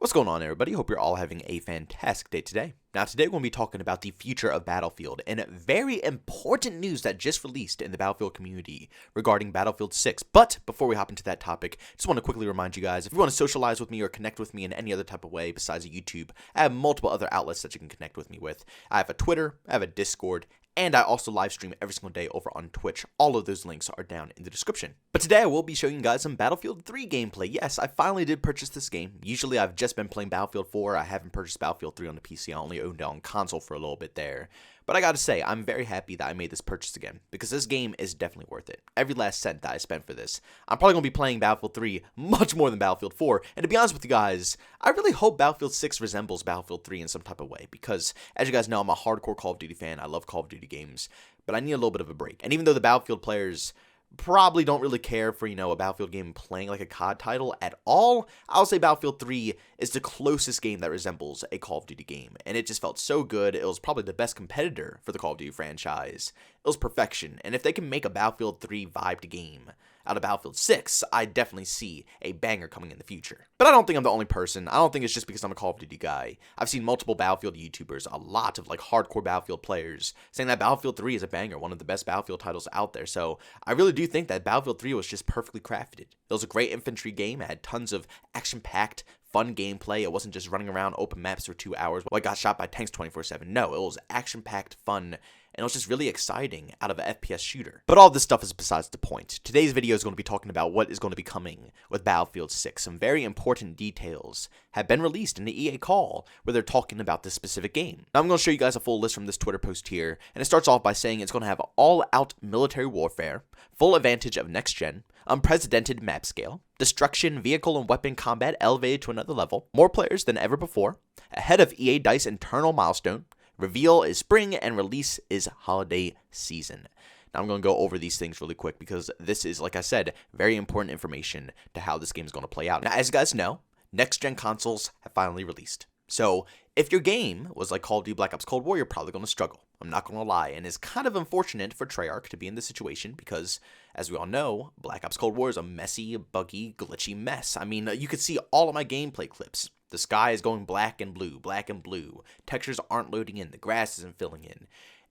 What's going on, everybody? Hope you're all having a fantastic day today. Now, today we're going to be talking about the future of Battlefield and very important news that just released in the Battlefield community regarding Battlefield 6. But before we hop into that topic, just want to quickly remind you guys, if you want to socialize with me or connect with me in any other type of way besides YouTube, I have multiple other outlets that you can connect with me with. I have a Twitter, I have a Discord, and I also live stream every single day over on Twitch. All of those links are down in the description. But today I will be showing you guys some Battlefield 3 gameplay. Yes, I finally did purchase this game. Usually I've just been playing Battlefield 4. I haven't purchased Battlefield 3 on the PC. I only owned it on console for a little bit there. But I gotta say, I'm very happy that I made this purchase again, because this game is definitely worth it. Every last cent that I spent for this. I'm probably gonna be playing Battlefield 3 much more than Battlefield 4, and to be honest with you guys, I really hope Battlefield 6 resembles Battlefield 3 in some type of way, because as you guys know, I'm a hardcore Call of Duty fan. I love Call of Duty games, but I need a little bit of a break. And even though the Battlefield players probably don't really care for, a Battlefield game playing like a COD title at all, I'll say Battlefield 3 is the closest game that resembles a Call of Duty game, and it just felt so good. It was probably the best competitor for the Call of Duty franchise. It was perfection, and if they can make a Battlefield 3 vibed game out of Battlefield 6, I definitely see a banger coming in the future. But I don't think I'm the only person. I don't think it's just because I'm a Call of Duty guy. I've seen multiple Battlefield YouTubers, a lot of hardcore Battlefield players, saying that Battlefield 3 is a banger, one of the best Battlefield titles out there. So I really do think that Battlefield 3 was just perfectly crafted. It was a great infantry game. It had tons of action-packed, fun gameplay. It wasn't just running around open maps for 2 hours while I got shot by tanks 24/7. No, it was action-packed fun, and it was just really exciting out of an FPS shooter. But all this stuff is besides the point. Today's video is going to be talking about what is going to be coming with Battlefield 6. Some very important details have been released in the EA call where they're talking about this specific game. Now I'm going to show you guys a full list from this Twitter post here, and it starts off by saying it's going to have all-out military warfare, full advantage of next-gen, unprecedented map scale, destruction, vehicle, and weapon combat elevated to another level, more players than ever before, ahead of EA DICE internal milestone, reveal is spring, and release is holiday season. Now I'm going to go over these things really quick because this is, like I said, very important information to how this game is going to play out. Now, as you guys know, next-gen consoles have finally released. So if your game was like Call of Duty Black Ops Cold War, you're probably going to struggle. I'm not going to lie, and it's kind of unfortunate for Treyarch to be in this situation because, as we all know, Black Ops Cold War is a messy, buggy, glitchy mess. I mean, you could see all of my gameplay clips. The sky is going black and blue, textures aren't loading in, the grass isn't filling in,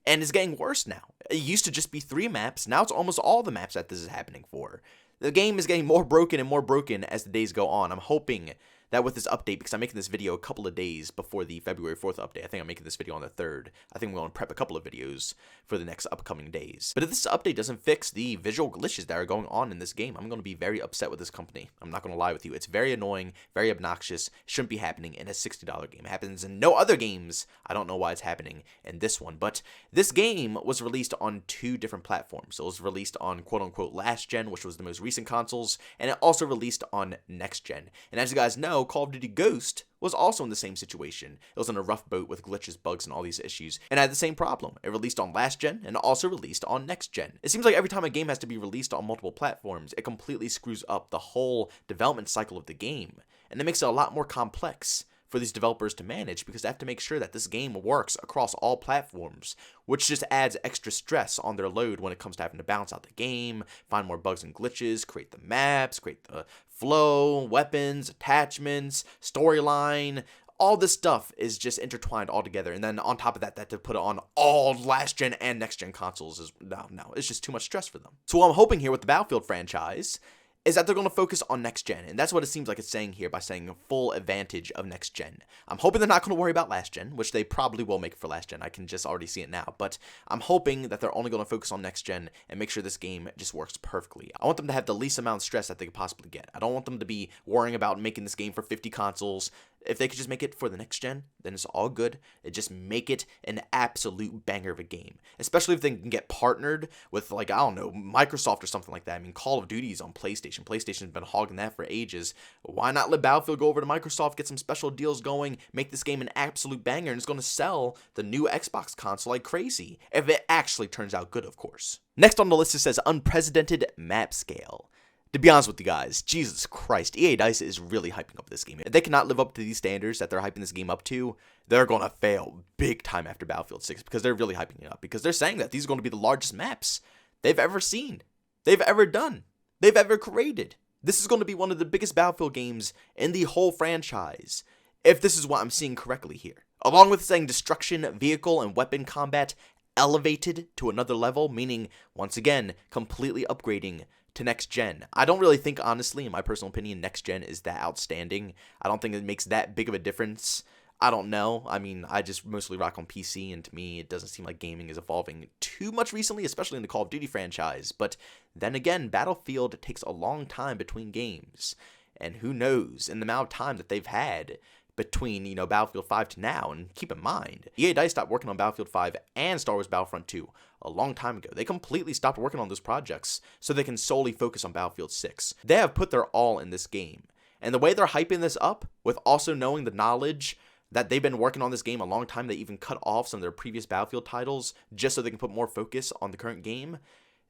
and it's getting worse now. It used to just be 3 maps, now it's almost all the maps that this is happening for. The game is getting more broken as the days go on. I'm hoping that with this update, because I'm making this video a couple of days before the February 4th update. I think I'm making this video on the 3rd. I think we're going to prep a couple of videos for the next upcoming days. But if this update doesn't fix the visual glitches that are going on in this game, I'm going to be very upset with this company. I'm not going to lie with you. It's very annoying, very obnoxious. It shouldn't be happening in a $60 game. It happens in no other games. I don't know why it's happening in this one. But this game was released on 2 different platforms. So it was released on quote-unquote last gen, which was the most recent consoles, and it also released on next gen. And as you guys know, Call of Duty Ghost was also in the same situation. It was on a rough boat with glitches, bugs, and all these issues, and had the same problem. It released on last gen and also released on next gen. It seems like every time a game has to be released on multiple platforms, it completely screws up the whole development cycle of the game, and it makes it a lot more complex for these developers to manage because they have to make sure that this game works across all platforms, which just adds extra stress on their load when it comes to having to balance out the game, find more bugs and glitches, create the maps, create the flow, weapons, attachments, storyline. All this stuff is just intertwined all together, and then on top of that, to put it on all last-gen and next-gen consoles is, no, it's just too much stress for them. So what I'm hoping here with the Battlefield franchise is that they're going to focus on next-gen, and that's what it seems like it's saying here by saying full advantage of next-gen. I'm hoping they're not going to worry about last-gen, which they probably will make for last-gen. I can just already see it now, but I'm hoping that they're only going to focus on next-gen and make sure this game just works perfectly. I want them to have the least amount of stress that they could possibly get. I don't want them to be worrying about making this game for 50 consoles. If they could just make it for the next gen, then it's all good. Just make it an absolute banger of a game. Especially if they can get partnered with, I don't know, Microsoft or something like that. I mean, Call of Duty is on PlayStation. PlayStation's been hogging that for ages. Why not let Battlefield go over to Microsoft, get some special deals going, make this game an absolute banger, and it's going to sell the new Xbox console like crazy. If it actually turns out good, of course. Next on the list, it says unprecedented map scale. To be honest with you guys, Jesus Christ, EA DICE is really hyping up this game. If they cannot live up to these standards that they're hyping this game up to, they're going to fail big time after Battlefield 6 because they're really hyping it up. Because they're saying that these are going to be the largest maps they've ever seen, they've ever done, they've ever created. This is going to be one of the biggest Battlefield games in the whole franchise. if this is what I'm seeing correctly here. Along with saying destruction, vehicle, and weapon combat elevated to another level, meaning, once again, completely upgrading to next gen. I don't really think, honestly, in my personal opinion, next gen is that outstanding. I don't think it makes that big of a difference. I don't know. I mean, I just mostly rock on PC, and to me, it doesn't seem like gaming is evolving too much recently, especially in the Call of Duty franchise. But then again, Battlefield takes a long time between games, and who knows, in the amount of time that they've had between, Battlefield 5 to now. And keep in mind, EA DICE stopped working on Battlefield 5 and Star Wars Battlefront 2 a long time ago. They completely stopped working on those projects so they can solely focus on Battlefield 6. They have put their all in this game. And the way they're hyping this up, with also knowing the knowledge that they've been working on this game a long time, they even cut off some of their previous Battlefield titles just so they can put more focus on the current game.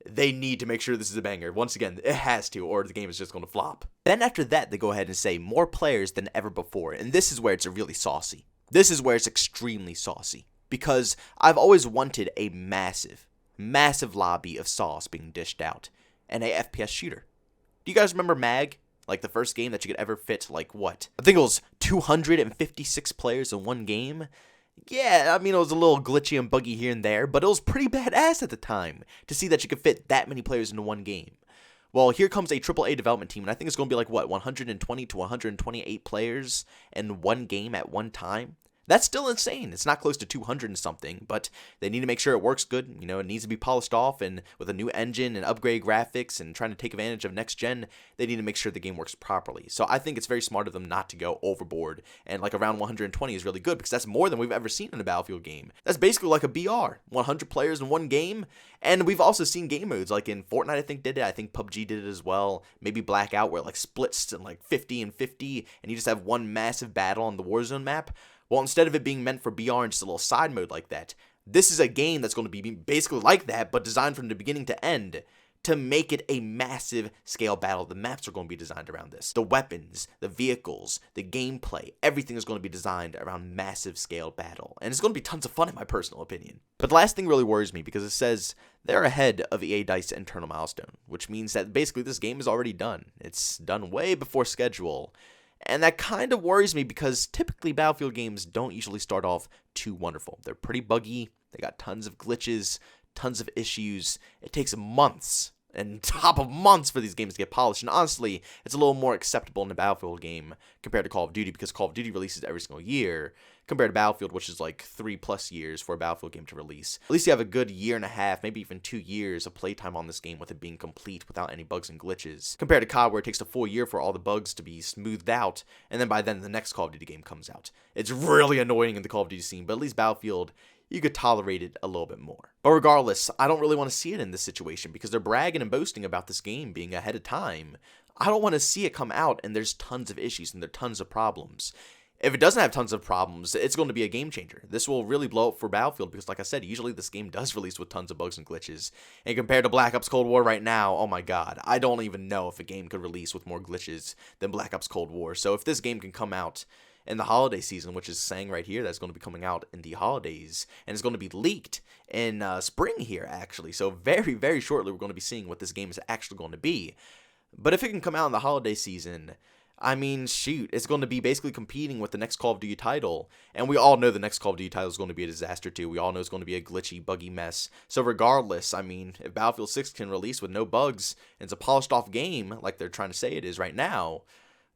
They need to make sure this is a banger. Once again, it has to, or the game is just going to flop. Then after that, they go ahead and say more players than ever before. And this is where it's really saucy. This is where it's extremely saucy. Because I've always wanted a massive, massive lobby of sauce being dished out. And a FPS shooter. Do you guys remember MAG? Like the first game that you could ever fit, like what? I think it was 256 players in one game. Yeah, I mean, it was a little glitchy and buggy here and there, but it was pretty badass at the time to see that you could fit that many players into one game. Well, here comes a AAA development team, and I think it's going to be like, what, 120 to 128 players in one game at one time? That's still insane. It's not close to 200 and something, but they need to make sure it works good. It needs to be polished off, and with a new engine and upgrade graphics and trying to take advantage of next gen, they need to make sure the game works properly. So I think it's very smart of them not to go overboard, and like around 120 is really good because that's more than we've ever seen in a Battlefield game. That's basically like a BR, 100 players in one game, and we've also seen game modes like in Fortnite, I think did it. I think PUBG did it as well. Maybe Blackout where it like splits in like 50 and 50, and you just have one massive battle on the Warzone map. Well, instead of it being meant for BR and just a little side mode like that, this is a game that's going to be basically like that, but designed from the beginning to end to make it a massive scale battle. The maps are going to be designed around this. The weapons, the vehicles, the gameplay, everything is going to be designed around massive scale battle. And it's going to be tons of fun in my personal opinion. But the last thing really worries me because it says they're ahead of EA DICE internal milestone, which means that basically this game is already done. It's done way before schedule. And that kind of worries me because typically Battlefield games don't usually start off too wonderful. They're pretty buggy, they got tons of glitches, tons of issues. It takes months and top of months for these games to get polished. And honestly, it's a little more acceptable in a Battlefield game compared to Call of Duty because Call of Duty releases every single year compared to Battlefield, which is like 3+ years for a Battlefield game to release. At least you have a good year and a half, maybe even 2 years of playtime on this game with it being complete without any bugs and glitches. Compared to COD, where it takes a full year for all the bugs to be smoothed out, and then by then the next Call of Duty game comes out. It's really annoying in the Call of Duty scene, but at least Battlefield, you could tolerate it a little bit more. But regardless, I don't really want to see it in this situation because they're bragging and boasting about this game being ahead of time. I don't want to see it come out and there's tons of issues and there are tons of problems. If it doesn't have tons of problems, it's going to be a game changer. This will really blow up for Battlefield because, like I said, usually this game does release with tons of bugs and glitches. And compared to Black Ops Cold War right now, oh my god, I don't even know if a game could release with more glitches than Black Ops Cold War. So if this game can come out in the holiday season, which is saying right here that's going to be coming out in the holidays, and it's going to be leaked in spring here, actually. So very, very shortly, we're going to be seeing what this game is actually going to be. But if it can come out in the holiday season, I mean, shoot, it's going to be basically competing with the next Call of Duty title, and we all know the next Call of Duty title is going to be a disaster too. We all know it's going to be a glitchy, buggy mess. So regardless, I mean, if Battlefield 6 can release with no bugs, and it's a polished off game, like they're trying to say it is right now,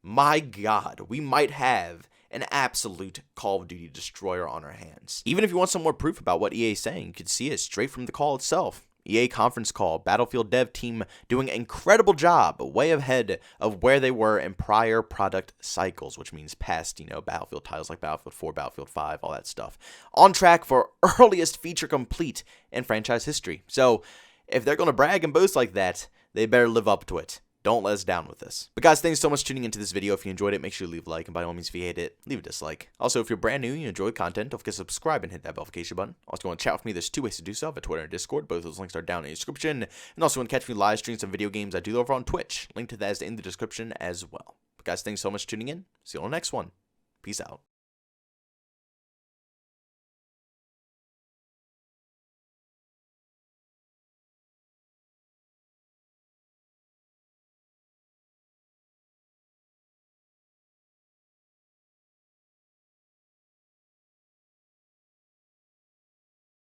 my god, we might have an absolute Call of Duty destroyer on our hands. Even if you want some more proof about what EA is saying, you could see it straight from the call itself. EA conference call, Battlefield dev team doing an incredible job, way ahead of where they were in prior product cycles, which means past, Battlefield titles like Battlefield 4, Battlefield 5, all that stuff. On track for earliest feature complete in franchise history. So, if they're going to brag and boast like that, they better live up to it. Don't let us down with this. But guys, thanks so much for tuning into this video. If you enjoyed it, make sure you leave a like, and by all means, if you hate it, leave a dislike. Also, if you're brand new and you enjoy the content, don't forget to subscribe and hit that notification button. Also, if you want to chat with me, there's 2 ways to do so, via Twitter and Discord. Both those links are down in the description. And also, when you catch me live streams some video games I do over on Twitch, link to that is in the description as well. But guys, thanks so much for tuning in. See you on the next one. Peace out.